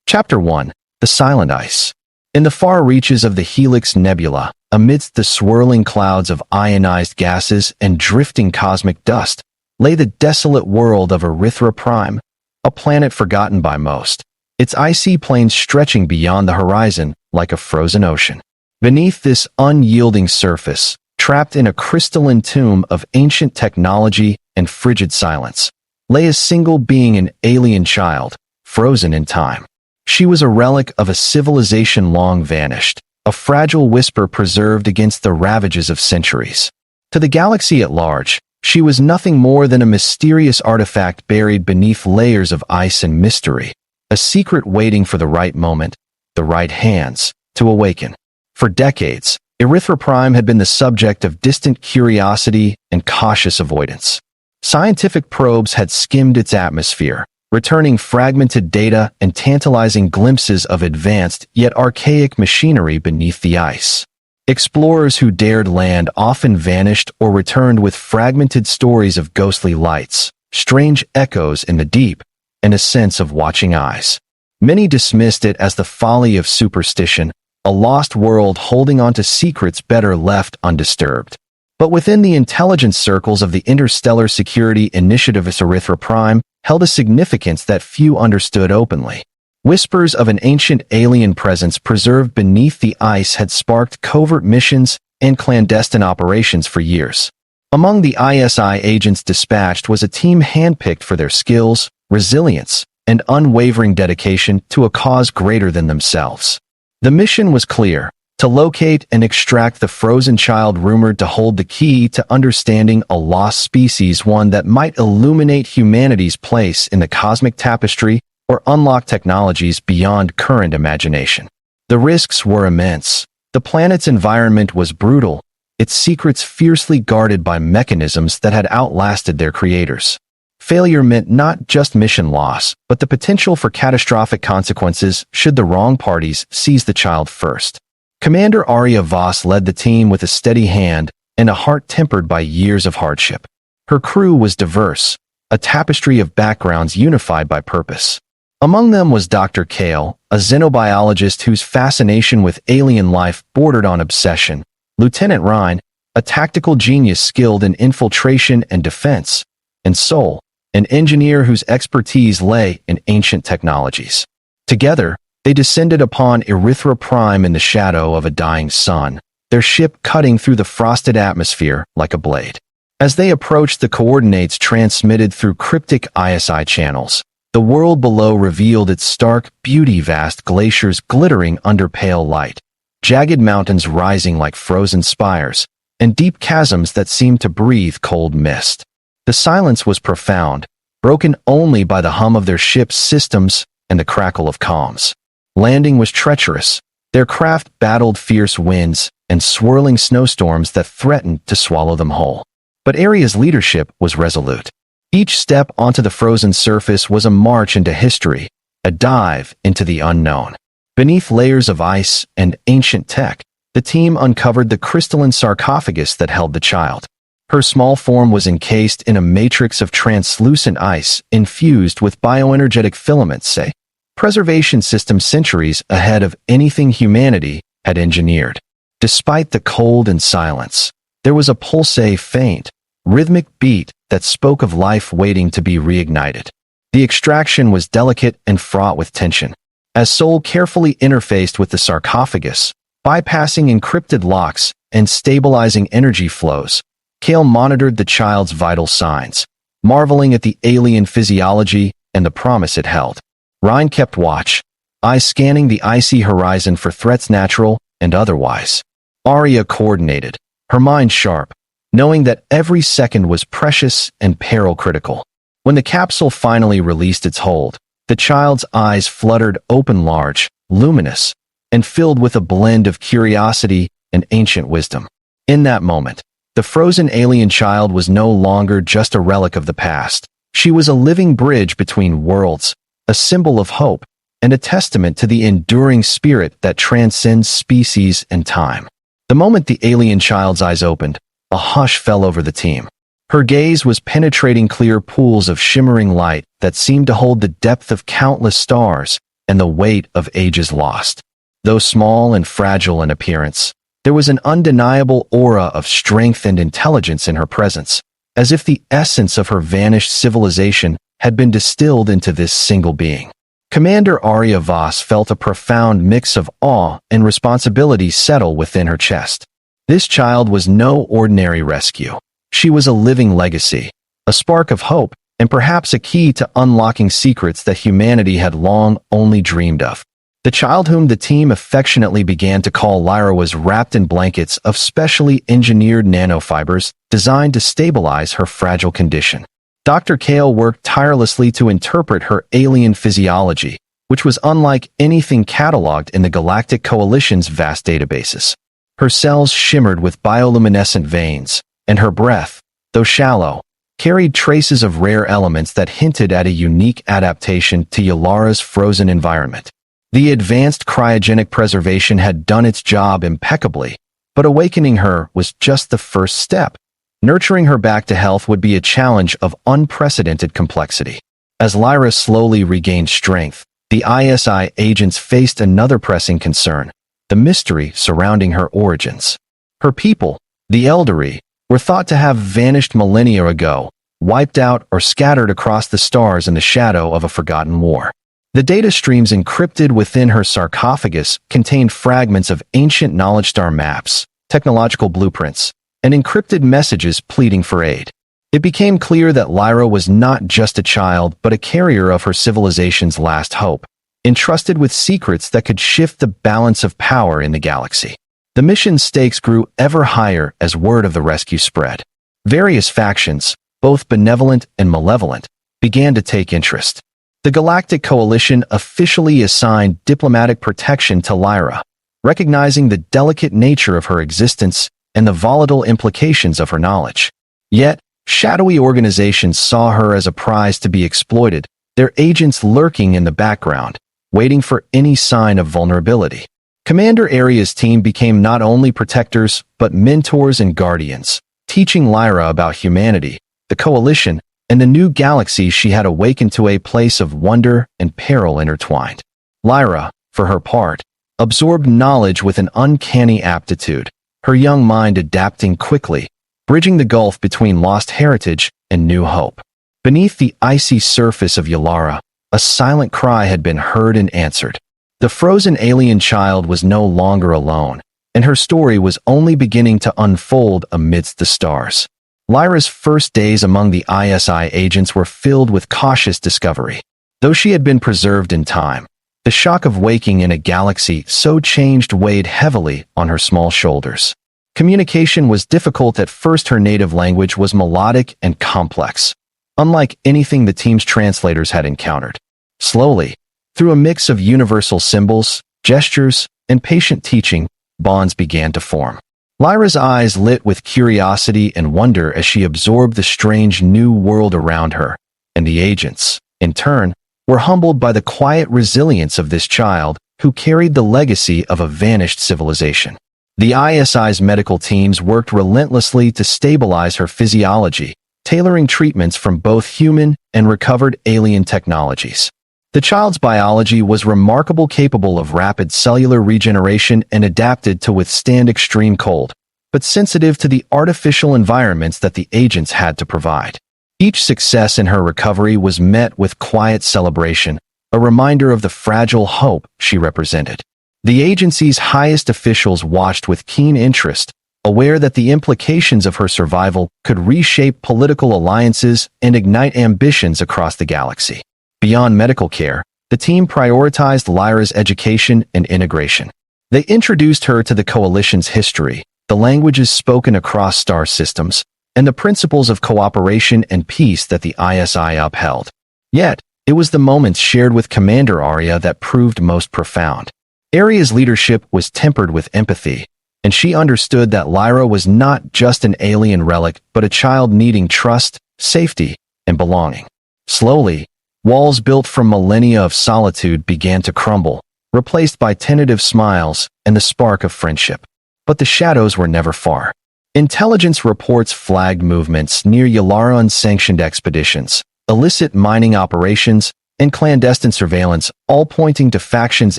Chapter 1. The Silent Ice. In the far reaches of the Helix Nebula, amidst the swirling clouds of ionized gases and drifting cosmic dust, lay the desolate world of Erythra Prime, a planet forgotten by most, its icy plains stretching beyond the horizon like a frozen ocean. Beneath this unyielding surface, trapped in a crystalline tomb of ancient technology and frigid silence, lay a single being, an alien child, frozen in time. She was a relic of a civilization long vanished, a fragile whisper preserved against the ravages of centuries. To the galaxy at large, she was nothing more than a mysterious artifact buried beneath layers of ice and mystery, a secret waiting for the right moment, the right hands, to awaken. For decades, Erythra Prime had been the subject of distant curiosity and cautious avoidance. Scientific probes had skimmed its atmosphere, returning fragmented data and tantalizing glimpses of advanced yet archaic machinery beneath the ice. Explorers who dared land often vanished or returned with fragmented stories of ghostly lights, strange echoes in the deep, and a sense of watching eyes. Many dismissed it as the folly of superstition, a lost world holding on to secrets better left undisturbed. But within the intelligence circles of the Interstellar Security Initiative, Erythra Prime held a significance that few understood openly. Whispers of an ancient alien presence preserved beneath the ice had sparked covert missions and clandestine operations for years. Among the ISI agents dispatched was a team handpicked for their skills, resilience, and unwavering dedication to a cause greater than themselves. The mission was clear: to locate and extract the frozen child rumored to hold the key to understanding a lost species, one that might illuminate humanity's place in the cosmic tapestry or unlock technologies beyond current imagination. The risks were immense. The planet's environment was brutal, its secrets fiercely guarded by mechanisms that had outlasted their creators. Failure meant not just mission loss, but the potential for catastrophic consequences should the wrong parties seize the child first. Commander Aria Voss led the team with a steady hand and a heart tempered by years of hardship. Her crew was diverse, a tapestry of backgrounds unified by purpose. Among them was Dr. Kale, a xenobiologist whose fascination with alien life bordered on obsession, Lieutenant Rhine, a tactical genius skilled in infiltration and defense, and Sol, an engineer whose expertise lay in ancient technologies. Together, they descended upon Erythra Prime in the shadow of a dying sun, their ship cutting through the frosted atmosphere like a blade. As they approached the coordinates transmitted through cryptic ISI channels, the world below revealed its stark beauty: vast glaciers glittering under pale light, jagged mountains rising like frozen spires, and deep chasms that seemed to breathe cold mist. The silence was profound, broken only by the hum of their ship's systems and the crackle of comms. Landing was treacherous. Their craft battled fierce winds and swirling snowstorms that threatened to swallow them whole. But Aria's leadership was resolute. Each step onto the frozen surface was a march into history, a dive into the unknown. Beneath layers of ice and ancient tech, the team uncovered the crystalline sarcophagus that held the child. Her small form was encased in a matrix of translucent ice infused with bioenergetic filaments, a preservation system centuries ahead of anything humanity had engineered. Despite the cold and silence, there was a pulsate, faint, rhythmic beat that spoke of life waiting to be reignited. The extraction was delicate and fraught with tension. As Sol carefully interfaced with the sarcophagus, bypassing encrypted locks and stabilizing energy flows, Kale monitored the child's vital signs, marveling at the alien physiology and the promise it held. Rhine kept watch, eyes scanning the icy horizon for threats, natural and otherwise. Aria coordinated, her mind sharp, knowing that every second was precious and peril critical. When the capsule finally released its hold, the child's eyes fluttered open, large, luminous, and filled with a blend of curiosity and ancient wisdom. In that moment, the frozen alien child was no longer just a relic of the past. She was a living bridge between worlds, a symbol of hope, and a testament to the enduring spirit that transcends species and time. The moment the alien child's eyes opened, a hush fell over the team. Her gaze was penetrating clear pools of shimmering light that seemed to hold the depth of countless stars, and the weight of ages lost. Though small and fragile in appearance, there was an undeniable aura of strength and intelligence in her presence, as if the essence of her vanished civilization had been distilled into this single being. Commander Arya Voss felt a profound mix of awe and responsibility settle within her chest. This child was no ordinary rescue. She was a living legacy, a spark of hope, and perhaps a key to unlocking secrets that humanity had long only dreamed of. The child whom the team affectionately began to call Lyra was wrapped in blankets of specially engineered nanofibers designed to stabilize her fragile condition. Dr. Kale worked tirelessly to interpret her alien physiology, which was unlike anything cataloged in the Galactic Coalition's vast databases. Her cells shimmered with bioluminescent veins, and her breath, though shallow, carried traces of rare elements that hinted at a unique adaptation to Yalara's frozen environment. The advanced cryogenic preservation had done its job impeccably, but awakening her was just the first step. Nurturing her back to health would be a challenge of unprecedented complexity. As Lyra slowly regained strength, the ISI agents faced another pressing concern: the mystery surrounding her origins. Her people, the Eldari, were thought to have vanished millennia ago, wiped out or scattered across the stars in the shadow of a forgotten war. The data streams encrypted within her sarcophagus contained fragments of ancient knowledge star maps, technological blueprints, and encrypted messages pleading for aid. It became clear that Lyra was not just a child but a carrier of her civilization's last hope, entrusted with secrets that could shift the balance of power in the galaxy. The mission's stakes grew ever higher as word of the rescue spread. Various factions, both benevolent and malevolent, began to take interest. The Galactic Coalition officially assigned diplomatic protection to Lyra, recognizing the delicate nature of her existence and the volatile implications of her knowledge. Yet, shadowy organizations saw her as a prize to be exploited, their agents lurking in the background, waiting for any sign of vulnerability. Commander Aria's team became not only protectors, but mentors and guardians, teaching Lyra about humanity, the Coalition, and the new galaxy she had awakened to a place of wonder and peril intertwined. Lyra, for her part, absorbed knowledge with an uncanny aptitude, her young mind adapting quickly, bridging the gulf between lost heritage and new hope. Beneath the icy surface of Yalara, a silent cry had been heard and answered. The frozen alien child was no longer alone, and her story was only beginning to unfold amidst the stars. Lyra's first days among the ISI agents were filled with cautious discovery. Though she had been preserved in time, the shock of waking in a galaxy so changed weighed heavily on her small shoulders. Communication was difficult at first. Her native language was melodic and complex, unlike anything the team's translators had encountered. Slowly, through a mix of universal symbols, gestures, and patient teaching, bonds began to form. Lyra's eyes lit with curiosity and wonder as she absorbed the strange new world around her, and the agents, in turn, were humbled by the quiet resilience of this child who carried the legacy of a vanished civilization. The ISI's medical teams worked relentlessly to stabilize her physiology, tailoring treatments from both human and recovered alien technologies. The child's biology was remarkably capable of rapid cellular regeneration and adapted to withstand extreme cold, but sensitive to the artificial environments that the agents had to provide. Each success in her recovery was met with quiet celebration, a reminder of the fragile hope she represented. The agency's highest officials watched with keen interest, aware that the implications of her survival could reshape political alliances and ignite ambitions across the galaxy. Beyond medical care, the team prioritized Lyra's education and integration. They introduced her to the Coalition's history, the languages spoken across star systems, and the principles of cooperation and peace that the ISI upheld. Yet, it was the moments shared with Commander Arya that proved most profound. Arya's leadership was tempered with empathy, and she understood that Lyra was not just an alien relic but a child needing trust, safety, and belonging. Slowly, walls built from millennia of solitude began to crumble, replaced by tentative smiles and the spark of friendship. But the shadows were never far. Intelligence reports flagged movements near Yalara unsanctioned expeditions, illicit mining operations, and clandestine surveillance, all pointing to factions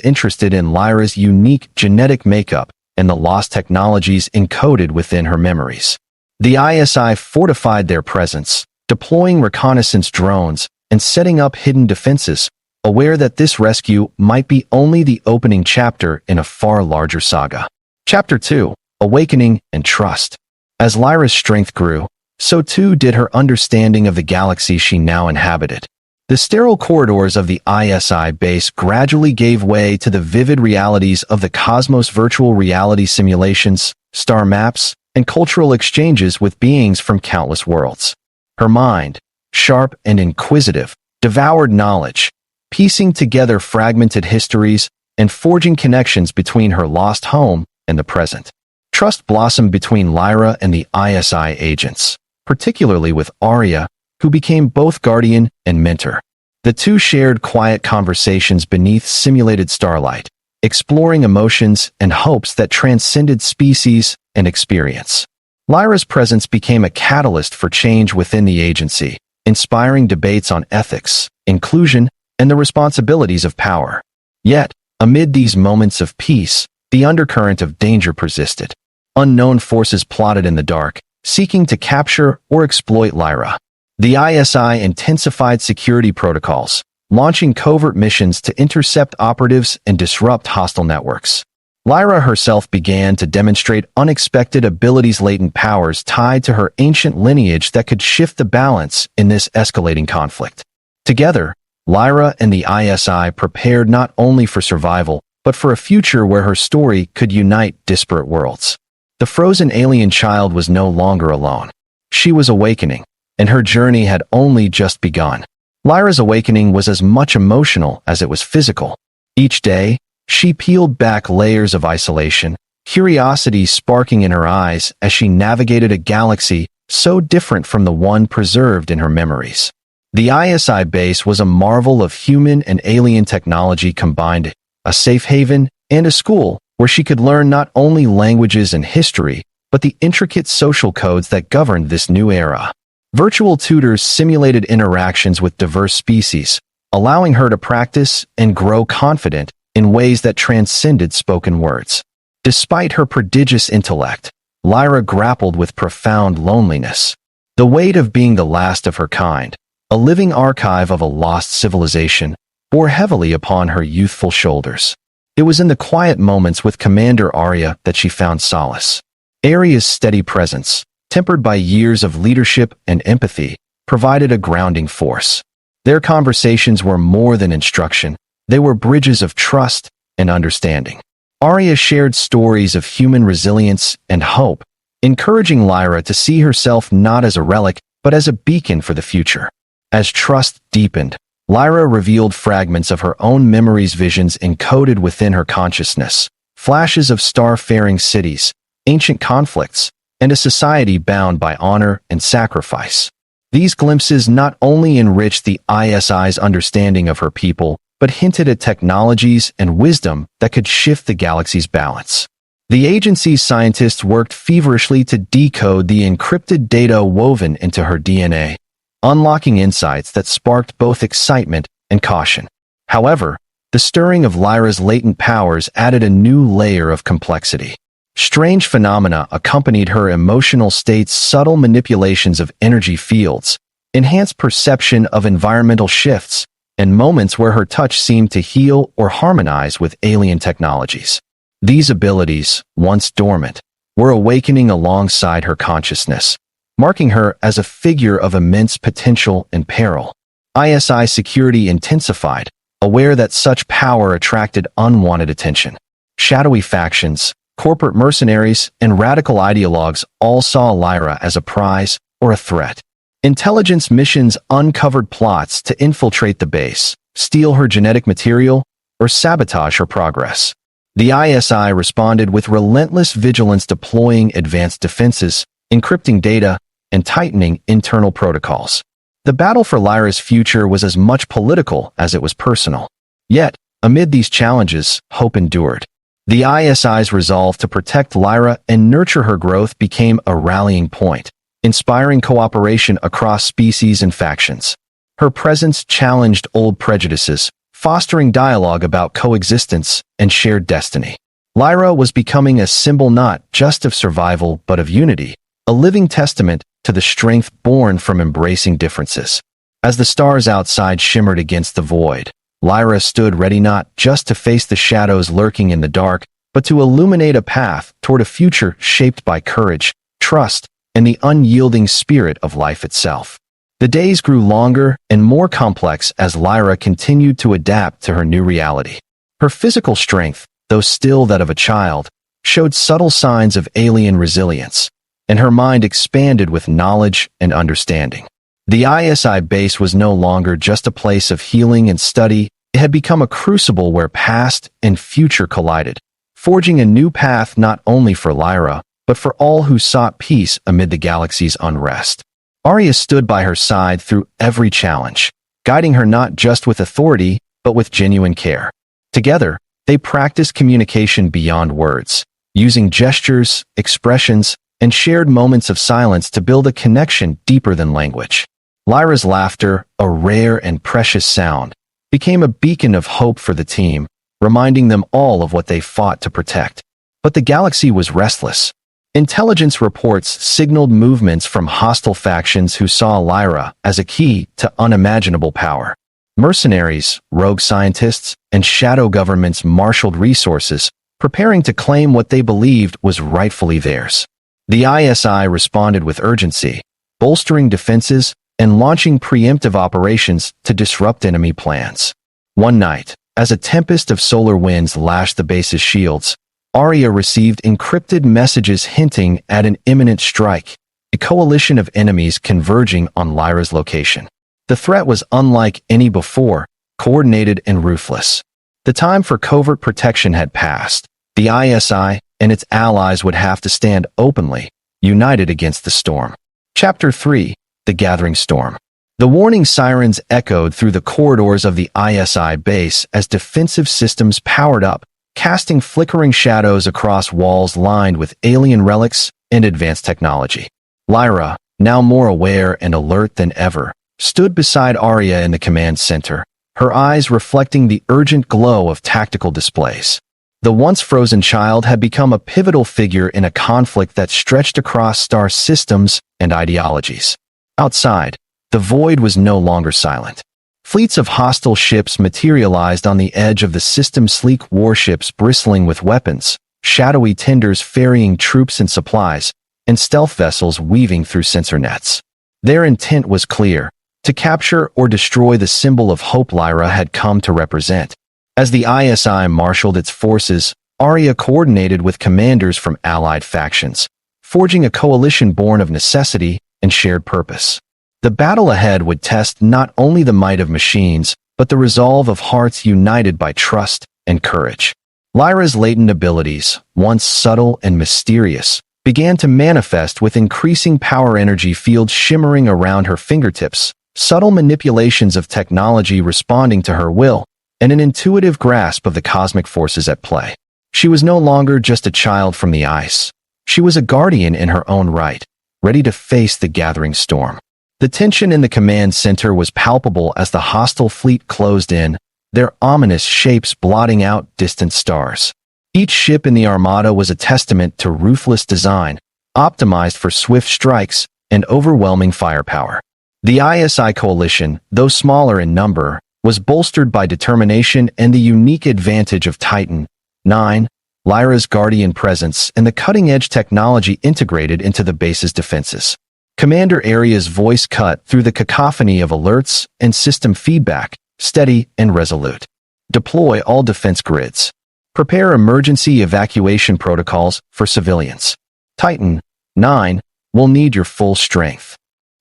interested in Lyra's unique genetic makeup and the lost technologies encoded within her memories. The ISI fortified their presence, deploying reconnaissance drones and setting up hidden defenses, aware that this rescue might be only the opening chapter in a far larger saga. Chapter 2: Awakening and Trust. As Lyra's strength grew, so too did her understanding of the galaxy she now inhabited. The sterile corridors of the ISI base gradually gave way to the vivid realities of the cosmos, virtual reality simulations, star maps, and cultural exchanges with beings from countless worlds. Her mind, sharp and inquisitive, devoured knowledge, piecing together fragmented histories and forging connections between her lost home and the present. Trust blossomed between Lyra and the ISI agents, particularly with Arya, who became both guardian and mentor. The two shared quiet conversations beneath simulated starlight, exploring emotions and hopes that transcended species and experience. Lyra's presence became a catalyst for change within the agency, inspiring debates on ethics, inclusion, and the responsibilities of power. Yet, amid these moments of peace, the undercurrent of danger persisted. Unknown forces plotted in the dark, seeking to capture or exploit Lyra. The ISI intensified security protocols, launching covert missions to intercept operatives and disrupt hostile networks. Lyra herself began to demonstrate unexpected abilities, latent powers tied to her ancient lineage that could shift the balance in this escalating conflict. Together, Lyra and the ISI prepared not only for survival, but for a future where her story could unite disparate worlds. The frozen alien child was no longer alone. She was awakening, and her journey had only just begun. Lyra's awakening was as much emotional as it was physical. Each day, she peeled back layers of isolation, curiosity sparking in her eyes as she navigated a galaxy so different from the one preserved in her memories. The ISI base was a marvel of human and alien technology combined, a safe haven and a school where she could learn not only languages and history, but the intricate social codes that governed this new era. Virtual tutors simulated interactions with diverse species, allowing her to practice and grow confident in ways that transcended spoken words. Despite her prodigious intellect, Lyra grappled with profound loneliness. The weight of being the last of her kind, a living archive of a lost civilization, bore heavily upon her youthful shoulders. It was in the quiet moments with Commander Arya that she found solace. Arya's steady presence, tempered by years of leadership and empathy, provided a grounding force. Their conversations were more than instruction, they were bridges of trust and understanding. Arya shared stories of human resilience and hope, encouraging Lyra to see herself not as a relic, but as a beacon for the future. As trust deepened, Lyra revealed fragments of her own memories, visions encoded within her consciousness, flashes of star-faring cities, ancient conflicts, and a society bound by honor and sacrifice. These glimpses not only enriched the ISI's understanding of her people, but hinted at technologies and wisdom that could shift the galaxy's balance. The agency's scientists worked feverishly to decode the encrypted data woven into her DNA, unlocking insights that sparked both excitement and caution. However, the stirring of Lyra's latent powers added a new layer of complexity. Strange phenomena accompanied her emotional states, subtle manipulations of energy fields, enhanced perception of environmental shifts, and moments where her touch seemed to heal or harmonize with alien technologies. These abilities, once dormant, were awakening alongside her consciousness, marking her as a figure of immense potential and peril. ISI security intensified, aware that such power attracted unwanted attention. Shadowy factions, corporate mercenaries, and radical ideologues all saw Lyra as a prize or a threat. Intelligence missions uncovered plots to infiltrate the base, steal her genetic material, or sabotage her progress. The ISI responded with relentless vigilance, deploying advanced defenses, encrypting data, and tightening internal protocols. The battle for Lyra's future was as much political as it was personal. Yet, amid these challenges, hope endured. The ISI's resolve to protect Lyra and nurture her growth became a rallying point, inspiring cooperation across species and factions. Her presence challenged old prejudices, fostering dialogue about coexistence and shared destiny. Lyra was becoming a symbol not just of survival but of unity, a living testament to the strength born from embracing differences. As the stars outside shimmered against the void, Lyra stood ready not just to face the shadows lurking in the dark, but to illuminate a path toward a future shaped by courage, trust, and the unyielding spirit of life itself. The days grew longer and more complex as Lyra continued to adapt to her new reality. Her physical strength, though still that of a child, showed subtle signs of alien resilience, and her mind expanded with knowledge and understanding. The ISI base was no longer just a place of healing and study, it had become a crucible where past and future collided, forging a new path not only for Lyra, but for all who sought peace amid the galaxy's unrest. Arya stood by her side through every challenge, guiding her not just with authority, but with genuine care. Together, they practiced communication beyond words, using gestures, expressions, and shared moments of silence to build a connection deeper than language. Lyra's laughter, a rare and precious sound, became a beacon of hope for the team, reminding them all of what they fought to protect. But the galaxy was restless. Intelligence reports signaled movements from hostile factions who saw Lyra as a key to unimaginable power. Mercenaries, rogue scientists, and shadow governments marshaled resources, preparing to claim what they believed was rightfully theirs. The ISI responded with urgency, bolstering defenses and launching preemptive operations to disrupt enemy plans. One night, as a tempest of solar winds lashed the base's shields, Arya received encrypted messages hinting at an imminent strike, a coalition of enemies converging on Lyra's location. The threat was unlike any before, coordinated and ruthless. The time for covert protection had passed. The ISI and its allies would have to stand openly, united against the storm. Chapter 3: The Gathering Storm. The warning sirens echoed through the corridors of the ISI base as defensive systems powered up, casting flickering shadows across walls lined with alien relics and advanced technology. Lyra, now more aware and alert than ever, stood beside Arya in the command center, her eyes reflecting the urgent glow of tactical displays. The once frozen child had become a pivotal figure in a conflict that stretched across star systems and ideologies. Outside, the void was no longer silent. Fleets of hostile ships materialized on the edge of the system's sleek warships bristling with weapons, shadowy tenders ferrying troops and supplies, and stealth vessels weaving through sensor nets. Their intent was clear: to capture or destroy the symbol of hope Lyra had come to represent. As the ISI marshaled its forces, Arya coordinated with commanders from allied factions, forging a coalition born of necessity and shared purpose. The battle ahead would test not only the might of machines, but the resolve of hearts united by trust and courage. Lyra's latent abilities, once subtle and mysterious, began to manifest with increasing power, energy fields shimmering around her fingertips, subtle manipulations of technology responding to her will, and an intuitive grasp of the cosmic forces at play. She was no longer just a child from the ice. She was a guardian in her own right, ready to face the gathering storm. The tension in the command center was palpable as the hostile fleet closed in, their ominous shapes blotting out distant stars. Each ship in the armada was a testament to ruthless design, optimized for swift strikes and overwhelming firepower. The ISI coalition, though smaller in number, was bolstered by determination and the unique advantage of Titan IX, Lyra's guardian presence, and the cutting-edge technology integrated into the base's defenses. Commander Arya's voice cut through the cacophony of alerts and system feedback, steady and resolute. Deploy all defense grids. Prepare emergency evacuation protocols for civilians. Titan IX will need your full strength.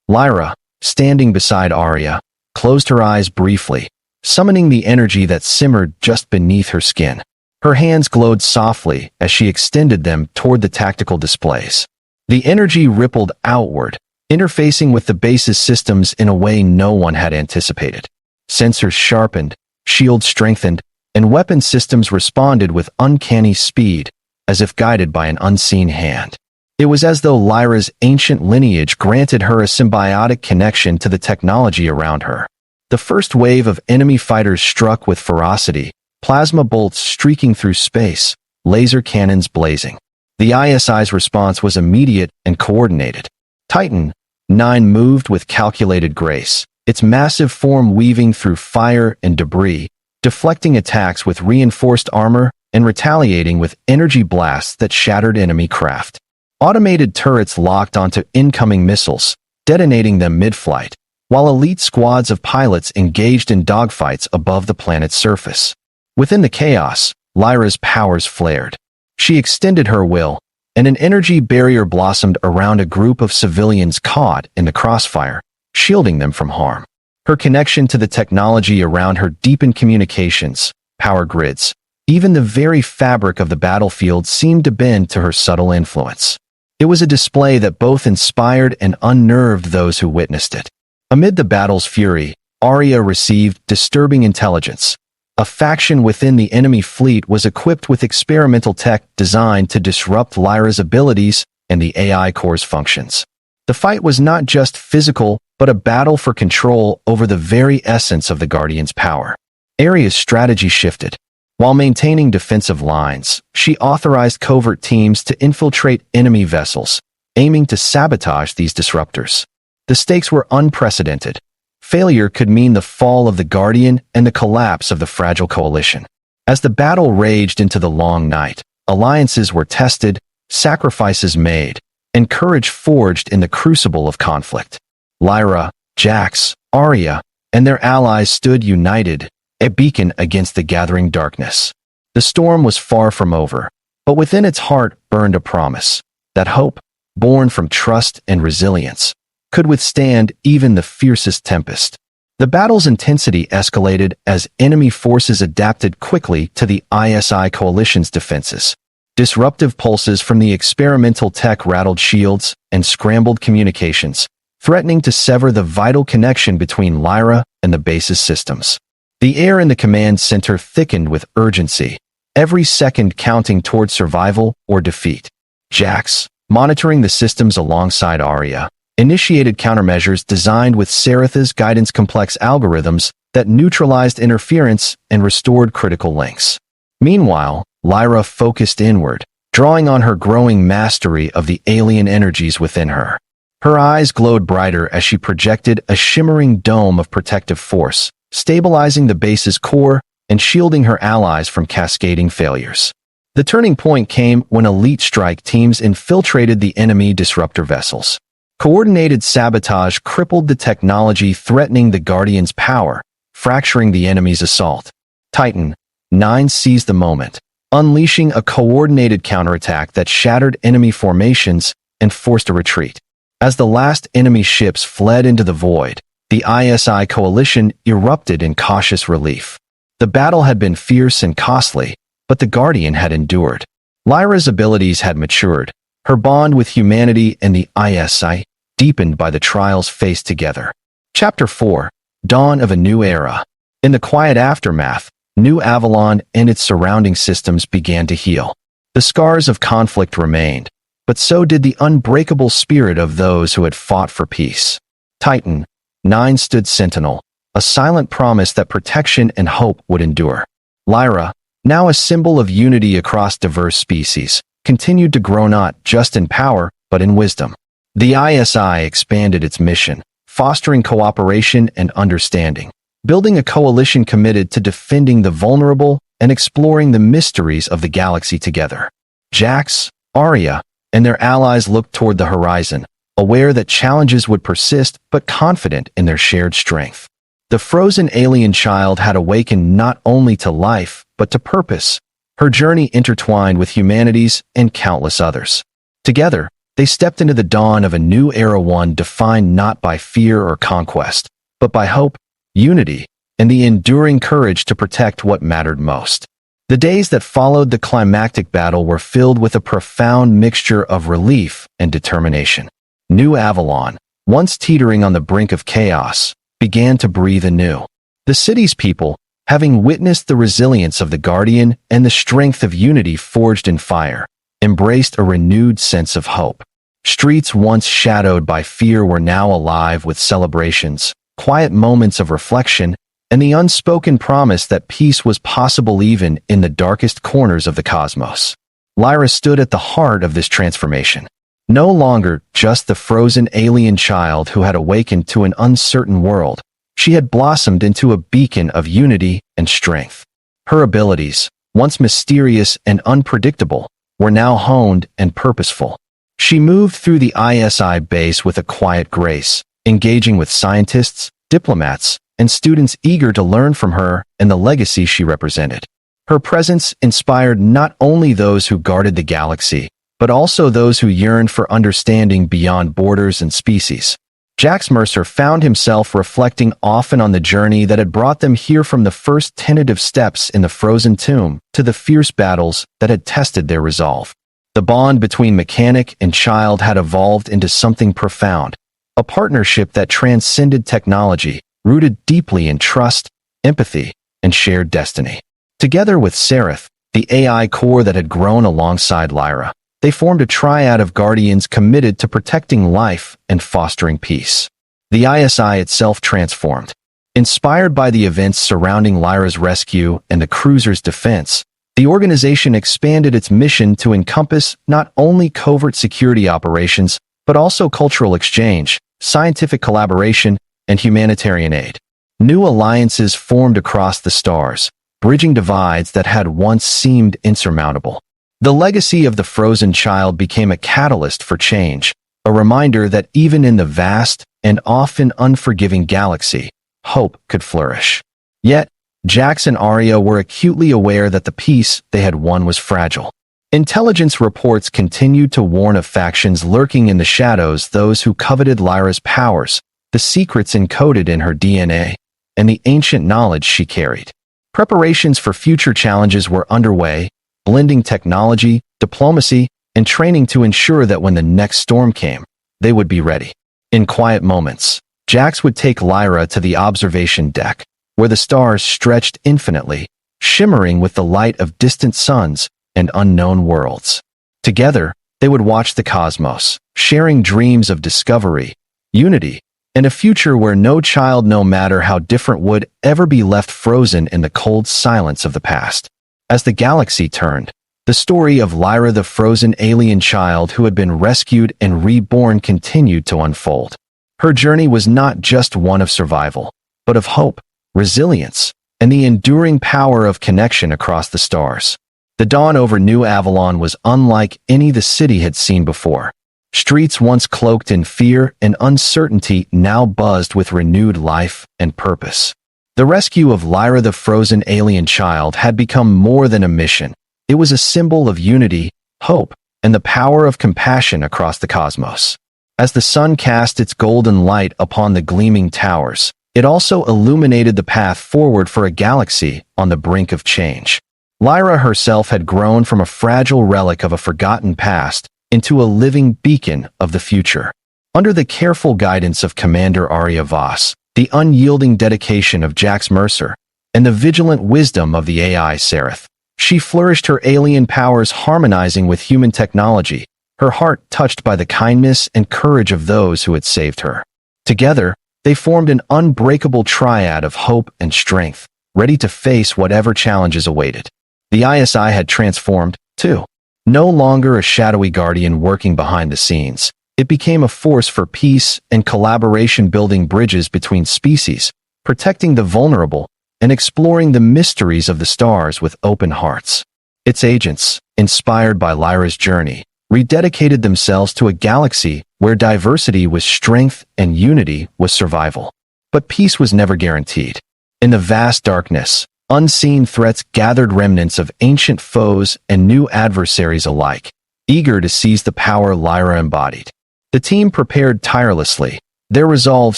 Lyra, standing beside Arya, closed her eyes briefly, summoning the energy that simmered just beneath her skin. Her hands glowed softly as she extended them toward the tactical displays. The energy rippled outward, interfacing with the base's systems in a way no one had anticipated. Sensors sharpened, shields strengthened, and weapon systems responded with uncanny speed, as if guided by an unseen hand. It was as though Lyra's ancient lineage granted her a symbiotic connection to the technology around her. The first wave of enemy fighters struck with ferocity, plasma bolts streaking through space, laser cannons blazing. The ISI's response was immediate and coordinated. Titan 9 moved with calculated grace, its massive form weaving through fire and debris, deflecting attacks with reinforced armor and retaliating with energy blasts that shattered enemy craft. Automated turrets locked onto incoming missiles, detonating them mid-flight, while elite squads of pilots engaged in dogfights above the planet's surface. Within the chaos, Lyra's powers flared. She extended her will, and an energy barrier blossomed around a group of civilians caught in the crossfire, shielding them from harm. Her connection to the technology around her deepened communications, power grids. Even the very fabric of the battlefield seemed to bend to her subtle influence. It was a display that both inspired and unnerved those who witnessed it. Amid the battle's fury, Arya received disturbing intelligence. A faction within the enemy fleet was equipped with experimental tech designed to disrupt Lyra's abilities and the AI core's functions. The fight was not just physical, but a battle for control over the very essence of the Guardian's power. Arya's strategy shifted. While maintaining defensive lines, she authorized covert teams to infiltrate enemy vessels, aiming to sabotage these disruptors. The stakes were unprecedented. Failure could mean the fall of the Guardian and the collapse of the fragile coalition. As the battle raged into the long night, alliances were tested, sacrifices made, and courage forged in the crucible of conflict. Lyra, Jax, Arya, and their allies stood united, a beacon against the gathering darkness. The storm was far from over, but within its heart burned a promise that hope, born from trust and resilience, could withstand even the fiercest tempest. The battle's intensity escalated as enemy forces adapted quickly to the ISI coalition's defenses. Disruptive pulses from the experimental tech rattled shields and scrambled communications, threatening to sever the vital connection between Lyra and the base's systems. The air in the command center thickened with urgency, every second counting toward survival or defeat. Jax, monitoring the systems alongside Arya, initiated countermeasures designed with Saratha's guidance complex algorithms that neutralized interference and restored critical links. Meanwhile, Lyra focused inward, drawing on her growing mastery of the alien energies within her. Her eyes glowed brighter as she projected a shimmering dome of protective force, stabilizing the base's core and shielding her allies from cascading failures. The turning point came when elite strike teams infiltrated the enemy disruptor vessels. Coordinated sabotage crippled the technology threatening the Guardian's power, fracturing the enemy's assault. Titan 9 seized the moment, unleashing a coordinated counterattack that shattered enemy formations and forced a retreat. As the last enemy ships fled into the void, the ISI coalition erupted in cautious relief. The battle had been fierce and costly, but the Guardian had endured. Lyra's abilities had matured, her bond with humanity and the ISI deepened by the trials faced together. Chapter 4: Dawn of a New Era. In the quiet aftermath, New Avalon and its surrounding systems began to heal. The scars of conflict remained, but so did the unbreakable spirit of those who had fought for peace. Titan 9 stood sentinel, a silent promise that protection and hope would endure. Lyra, now a symbol of unity across diverse species, continued to grow not just in power, but in wisdom. The ISI expanded its mission, fostering cooperation and understanding, building a coalition committed to defending the vulnerable and exploring the mysteries of the galaxy together. Jax, Arya, and their allies looked toward the horizon, aware that challenges would persist but confident in their shared strength. The frozen alien child had awakened not only to life, but to purpose, her journey intertwined with humanity's and countless others. Together, they stepped into the dawn of a new era, one defined not by fear or conquest, but by hope, unity, and the enduring courage to protect what mattered most. The days that followed the climactic battle were filled with a profound mixture of relief and determination. New Avalon, once teetering on the brink of chaos, began to breathe anew. The city's people, having witnessed the resilience of the Guardian and the strength of unity forged in fire, embraced a renewed sense of hope. Streets once shadowed by fear were now alive with celebrations, quiet moments of reflection, and the unspoken promise that peace was possible even in the darkest corners of the cosmos. Lyra stood at the heart of this transformation. No longer just the frozen alien child who had awakened to an uncertain world, she had blossomed into a beacon of unity and strength. Her abilities, once mysterious and unpredictable, were now honed and purposeful. She moved through the ISI base with a quiet grace, engaging with scientists, diplomats, and students eager to learn from her and the legacy she represented. Her presence inspired not only those who guarded the galaxy, but also those who yearned for understanding beyond borders and species. Jax Mercer found himself reflecting often on the journey that had brought them here, from the first tentative steps in the frozen tomb to the fierce battles that had tested their resolve. The bond between mechanic and child had evolved into something profound, a partnership that transcended technology, rooted deeply in trust, empathy, and shared destiny. Together with Seraph, the AI core that had grown alongside Lyra, they formed a triad of guardians committed to protecting life and fostering peace. The ISI itself transformed. Inspired by the events surrounding Lyra's rescue and the cruiser's defense, the organization expanded its mission to encompass not only covert security operations, but also cultural exchange, scientific collaboration, and humanitarian aid. New alliances formed across the stars, bridging divides that had once seemed insurmountable. The legacy of the frozen child became a catalyst for change, a reminder that even in the vast and often unforgiving galaxy, hope could flourish. Yet, Jax and Arya were acutely aware that the peace they had won was fragile. Intelligence reports continued to warn of factions lurking in the shadows, those who coveted Lyra's powers, the secrets encoded in her DNA, and the ancient knowledge she carried. Preparations for future challenges were underway, blending technology, diplomacy, and training to ensure that when the next storm came, they would be ready. In quiet moments, Jax would take Lyra to the observation deck, where the stars stretched infinitely, shimmering with the light of distant suns and unknown worlds. Together, they would watch the cosmos, sharing dreams of discovery, unity, and a future where no child, no matter how different, would ever be left frozen in the cold silence of the past. As the galaxy turned, the story of Lyra, the frozen alien child who had been rescued and reborn, continued to unfold. Her journey was not just one of survival, but of hope, resilience, and the enduring power of connection across the stars. The dawn over New Avalon was unlike any the city had seen before. Streets once cloaked in fear and uncertainty now buzzed with renewed life and purpose. The rescue of Lyra, the frozen alien child, had become more than a mission. It was a symbol of unity, hope, and the power of compassion across the cosmos. As the sun cast its golden light upon the gleaming towers, it also illuminated the path forward for a galaxy on the brink of change. Lyra herself had grown from a fragile relic of a forgotten past into a living beacon of the future. Under the careful guidance of Commander Arya Voss, the unyielding dedication of Jax Mercer, and the vigilant wisdom of the AI Seraph, she flourished, her alien powers harmonizing with human technology, her heart touched by the kindness and courage of those who had saved her. Together, they formed an unbreakable triad of hope and strength, ready to face whatever challenges awaited. The ISI had transformed, too. No longer a shadowy guardian working behind the scenes, it became a force for peace and collaboration, building bridges between species, protecting the vulnerable, and exploring the mysteries of the stars with open hearts. Its agents, inspired by Lyra's journey, rededicated themselves to a galaxy where diversity was strength and unity was survival. But peace was never guaranteed. In the vast darkness, unseen threats gathered, remnants of ancient foes and new adversaries alike, eager to seize the power Lyra embodied. The team prepared tirelessly, their resolve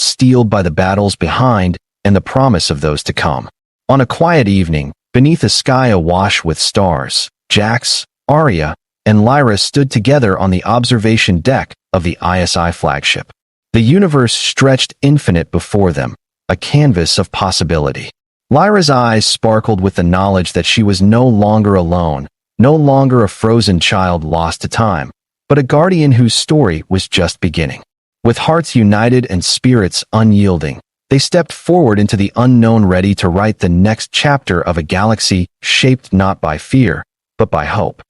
steeled by the battles behind and the promise of those to come. On a quiet evening, beneath a sky awash with stars, Jax, Arya, and Lyra stood together on the observation deck of the ISI flagship. The universe stretched infinite before them, a canvas of possibility. Lyra's eyes sparkled with the knowledge that she was no longer alone, no longer a frozen child lost to time, but a guardian whose story was just beginning. With hearts united and spirits unyielding, They stepped forward into the unknown, ready to write the next chapter of a galaxy shaped not by fear, but by hope.